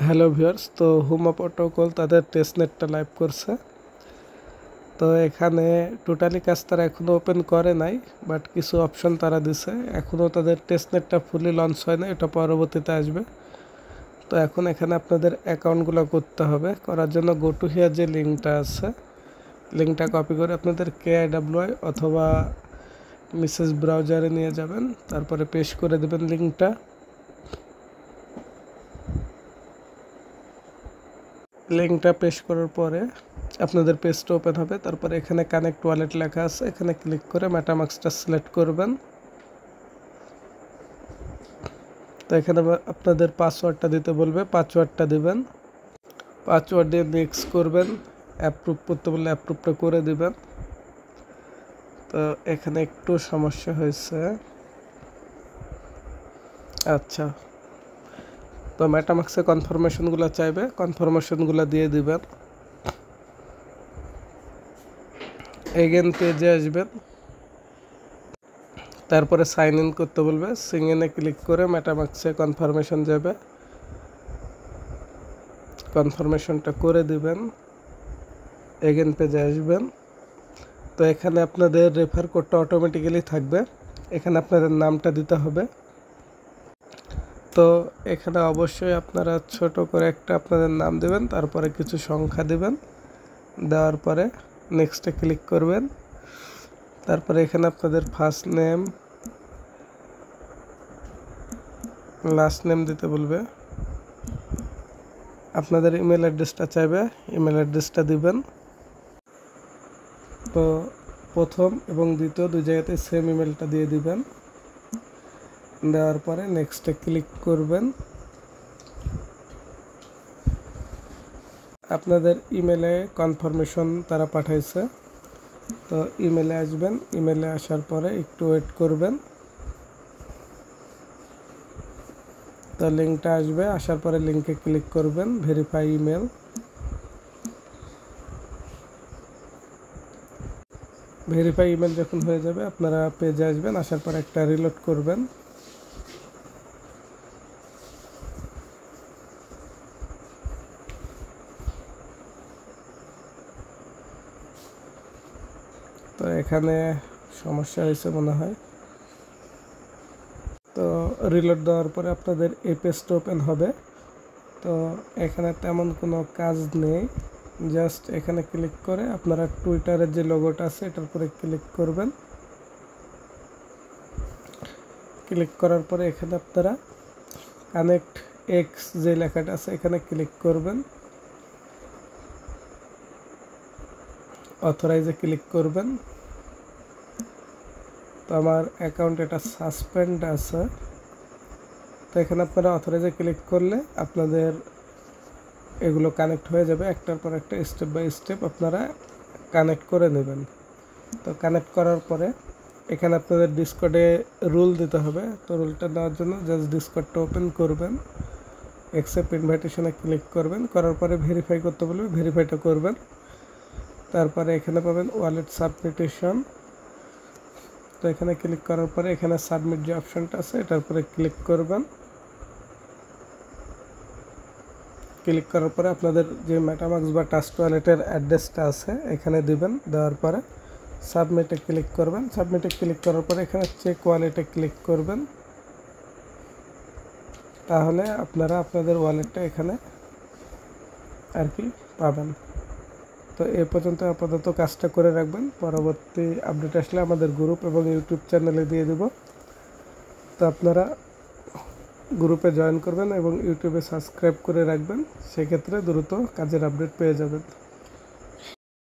Hello viewers, তো হুমা protocol তাদের টেস্টনেটটা live করছে। তো এখানে টোটালি কাজ তারা এখনও ওপেন করে নাই, বাট কিছু অপশন তারা দিছে। এখনও তাদের টেস্টনেটটা ফুলি লঞ্চ হয় না, এটা পরবর্তীতে আসবে। তো এখন এখানে আপনাদের অ্যাকাউন্টগুলো করতে হবে। করার জন্য গো টু হিয়ার যে লিঙ্কটা আছে, লিঙ্কটা কপি করে আপনাদের KIWI অথবা মিসেস ব্রাউজারে নিয়ে যাবেন, তারপরে পেস্ট করে দেবেন লিঙ্কটা। লিঙ্কটা পেস্ট করার পরে আপনাদের পেজটা ওপেন হবে। তারপরে এখানে কানেক্ট ওয়ালেট লেখা আছে, এখানে ক্লিক করে মেটামাস্কটা সিলেক্ট করবেন। তো এখানে আপনাদের পাসওয়ার্ডটা দিতে বলবে, পাসওয়ার্ডটা দিবেন। পাসওয়ার্ড দিয়ে নেক্সট করবেন, অ্যাপ্রুভ করতে বললে অ্যাপ্রুভটা করে দিবেন। তো এখানে একটু সমস্যা হয়েছে। আচ্ছা, তো মেটামাস্কে কনফার্মেশনগুলো চাইবে, কনফার্মেশনগুলো দিয়ে দিবেন। এগেন পেজে আসবেন, তারপরে সাইন ইন করতে বলবে। সাইন ইনে ক্লিক করে মেটামাস্কে কনফার্মেশন যাবে, কনফার্মেশনটা করে দিবেন। এগেন পেজে আসবেন। তো এখানে আপনাদের রেফার কোডটা অটোমেটিক্যালি থাকবে, এখানে আপনাদের নামটা দিতে হবে। তো এখানে অবশ্যই আপনারা ছোট করে একটা আপনাদের নাম দেবেন, তারপরে কিছু সংখ্যা দেবেন। দেওয়ার পরে নেক্সটে ক্লিক করবেন। তারপরে এখানে আপনাদের ফার্স্ট নেম, লাস্ট নেম দিতে বলবে। আপনাদের ইমেল অ্যাড্রেসটা চাইবে, ইমেল অ্যাড্রেসটা দিবেন। তো প্রথম এবং দ্বিতীয় দুই জায়গাতে সেম ইমেলটা দিয়ে দিবেন। দেওয়ার পরে নেক্সটে ক্লিক করবেন। আপনাদের ইমেলে কনফার্মেশন তারা পাঠাইছে, তো ইমেলে আসবেন। ইমেলে আসার পরে একটু ওয়েট করবেন। তো লিঙ্কটা আসবে, আসার পরে লিঙ্কে ক্লিক করবেন, ভেরিফাই ইমেল। ভেরিফাই ইমেল যখন হয়ে যাবে আপনারা পেজে আসবেন, আসার পর একটা রিলোড করবেন। তো এখানে সমস্যা হয়েছে মনে হয়। তো রিলোড দেওয়ার পরে আপনাদের এই পেজটা ওপেন হবে। তো এখানে তেমন কোনো কাজ নেই, জাস্ট এখানে ক্লিক করে আপনারা টুইটারের যে লোগোটা আছে এটার উপরে ক্লিক করবেন। ক্লিক করার পরে এখানে আপনারা কানেক্ট এক্স যে লেখাটা আছে এখানে ক্লিক করবেন, অথরাইজে ক্লিক করবেন। তো আমার অ্যাকাউন্ট এটা সাসপেন্ড আছে, তো এখানে আপনারা অথরাইজে ক্লিক করলে আপনাদের এগুলো কানেক্ট হয়ে যাবে। একটার পর একটা স্টেপ বাই স্টেপ আপনারা কানেক্ট করে নেবেন। তো কানেক্ট করার পরে এখানে আপনাদের ডিসকর্ডে রুল দিতে হবে। তো রুলটা দেওয়ার জন্য জাস্ট ডিসকর্ডটা ওপেন করবেন, অ্যাকসেপ্ট ইনভাইটেশনে ক্লিক করবেন। করার পরে ভেরিফাই করতে বলবে, ভেরিফাইটা করবেন। তারপরে এখানে পাবেন ওয়ালেট সাবমিটেশন। তো এখানে ক্লিক করার পরে এখানে সাবমিট যে অপশনটা আছে এটার উপরে ক্লিক করবেন। ক্লিক করার পরে আপনাদের যে মেটামাস্ক বা ট্রাস্ট ওয়ালেটের অ্যাড্রেসটা আছে এখানে দিবেন। দেওয়ার পরে সাবমিটে ক্লিক করবেন। সাবমিটে ক্লিক করার পরে এখানে চেক ওয়ালেটে ক্লিক করবেন। তাহলে আপনারা আপনাদের ওয়ালেটটা এখানে আর কি পাবেন। তো এ পর্যন্ত আপাতত কাজটা করে রাখবেন, পরবর্তী আপডেট আসলে আমাদের গ্রুপ এবং ইউটিউব চ্যানেলে দিয়ে দেব। তো আপনারা গ্রুপে জয়েন করবেন এবং ইউটিউবে সাবস্ক্রাইব করে রাখবেন, সেক্ষেত্রে দ্রুত কাজের আপডেট পেয়ে যাবেন।